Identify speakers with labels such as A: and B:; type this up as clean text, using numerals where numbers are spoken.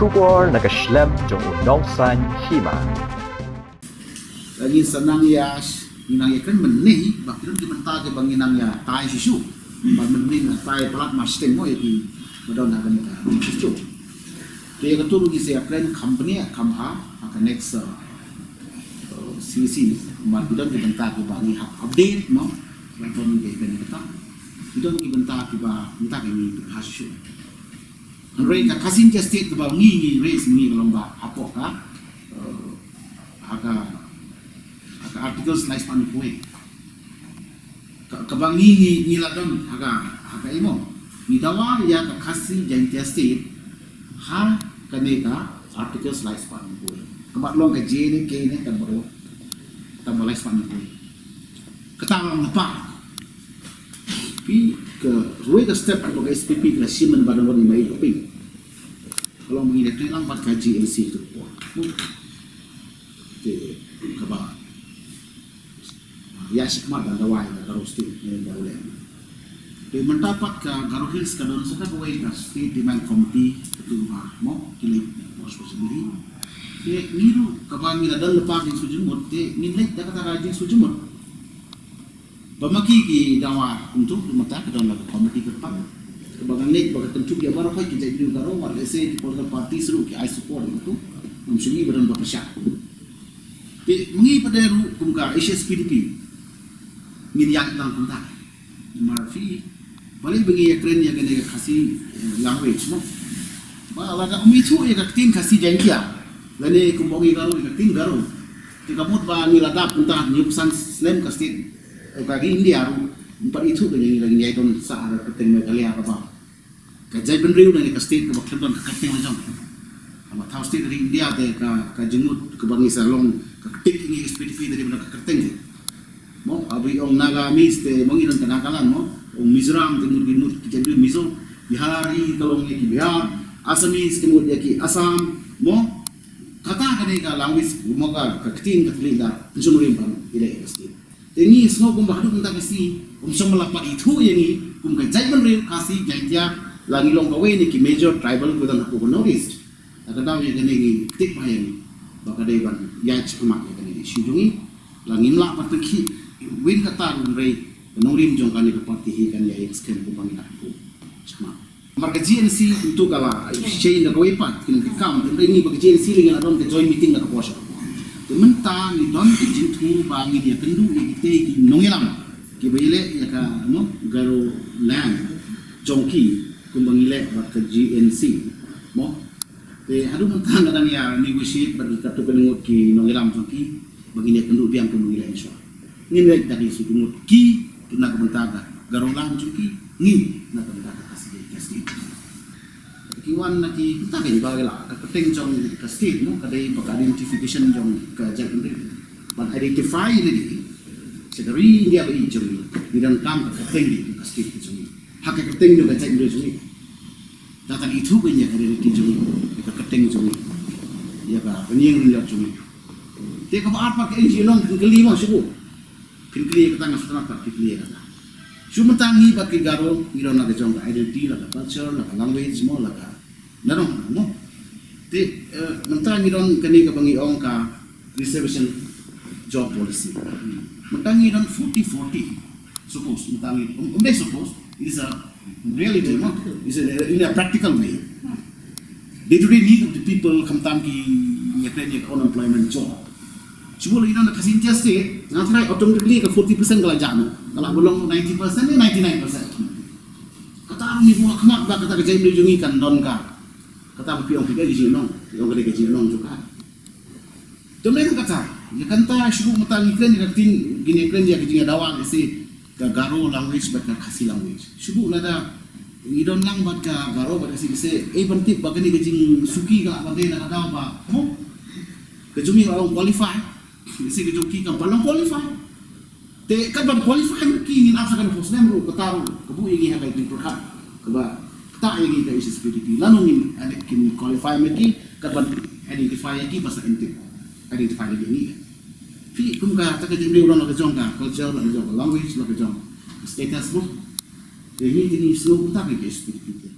A: Shugor nakaslem jong unongsan hima.
B: Lagi senang ya, inang ikan menih, bakiran di mentah ke banginang ya, tai sisu, menih tai pelat masting mo iki, badon akan sisu. Dia ketua di saya plan company kamha akan next CC, bakiran di mentah ke bangi update mo, badon ke kan kita, badon di mentah ke mentah ini hasil. Mereka kasih state ke bangi race ni kalau mbak apa agak articles nice pan kue kebangi ni ladon agak imo ni dawa ya kasih jangan state ha kaneka articles nice pan kue kebat long ke j ni k ni kan baru tambah nice pan kue ketang apa pi ke ruai ke step ke SPP ke simen badan wani mai ping kalau mengira tu lang pat kaji LC tu ke kaba ya sikmat dan dawai kalau state ni dah boleh dia mendapat ke Garo Hills ke dalam sekat way ke state demand committee itu mau kilik bos sendiri dia niru kaba mila dan lepas yang sujumut dia nilai dah kata rajin sujumut bamaki ki dawa untuk mata ke dalam komiti depan kebagan nek bagai tentu dia baru kai kita jadi Garo war lese political party seru ki I support itu memsungi badan berpesyak mengi pada ru kumka HSPDP min yang tang kunta marfi balik bagi ya keren ya kena kasih language mo ba laga umi tu ya katin kasih jangkia lane kumbongi Garo katin Garo tikamut ba ni ladap kunta nyusan slam kasih kaki India empat itu kayaknya lagi dia itu sah ada pertanyaan kali apa kerja benriu dari state ke bakal ke kerting macam sama tahu state dari India deh ke jengut ke bangi salong ke ketik ini SPDP dari mana ke kerting mau abi orang Nagamis deh mau inon kenakalan mau orang Mizoram timur jadi Mizo Bihari kalau ngeki Bihar Asamis timur jadi Assam mau kata kan language mau ke keting ke telinga pensunurin pun ilai state ini semua pembaharu tentang kasi semua lapak itu yang ini kumkajai menreal kasi jantia lagi long kawai ni ki major tribal kudan aku notice ada tahu yang ini tik bayang baka dewan ya cuma yang ini sujungi lagi melak patki win kata menreal norim jong kan ke parti kan ya extend ku bangina aku cuma marga GNC untuk kala chain na kawai pat kin kam ini bagi GNC dengan adon ke join meeting na kaposha mentang ni don jitu bangi dia kendu kita ki nongelam ki bele ya ka no Garo land jongki kumbangile bak GNC mo te adu mentang kadang ya negotiate bagi kartu penengut ki nongelam jongki bagi dia kendu biang kumbangile insya ngin dari sudut ki tuna kementaga Garo land jongki ngin na kementaga kasih kiwan naki kita kan bagala keting jong ke state mo kadai bak identification jong ke jalan ban identify ni sedari dia bagi jong bidang kam keting di ke state jong hak keting juga cek jong data itu punya identity jong ke keting jong ya ba penyeng lihat jong dia ke apa ke enjilong kelima suku kili kita ngasutana tak kili kata cuma tangi bagi Garo iro na ke jong identity la culture la language mo la narong mo te mentangi don kani ka bangi ong ka reservation job policy mentangi don 40-40 suppose mentangi suppose it is a reality mo is in a practical way day to day need of the people kamtangi yakni unemployment job cuma ina na kasih state ngatrai automatically ka 40% kala jano kala belum 90% ni 99% kata ni buat kemak ba kata kerja melujungi kan don ka kata piong pikir di sini piong kerja di sini juga. Kemudian kata, ya kanta syukur mata iklan yang tin gini iklan yang kerja dawang isi ke Garo language baca kasih language. Syukur nada idon lang baca Garo baca isi penting bagai ni kerja suki kalau bagai nak tahu apa, mo kejumi orang qualify, isi kejuki kan belum qualify. Te kan belum qualify mungkin asa kan post name ru ketaru kebu ini hakai di perkat keba tak lagi ke SPDP lalu ni ada kini qualify lagi kapan identify lagi pasal identify lagi ni fi kumka tak kerja dia orang nak jong ka culture nak jong language nak jong status mo ini semua tak ke SPDP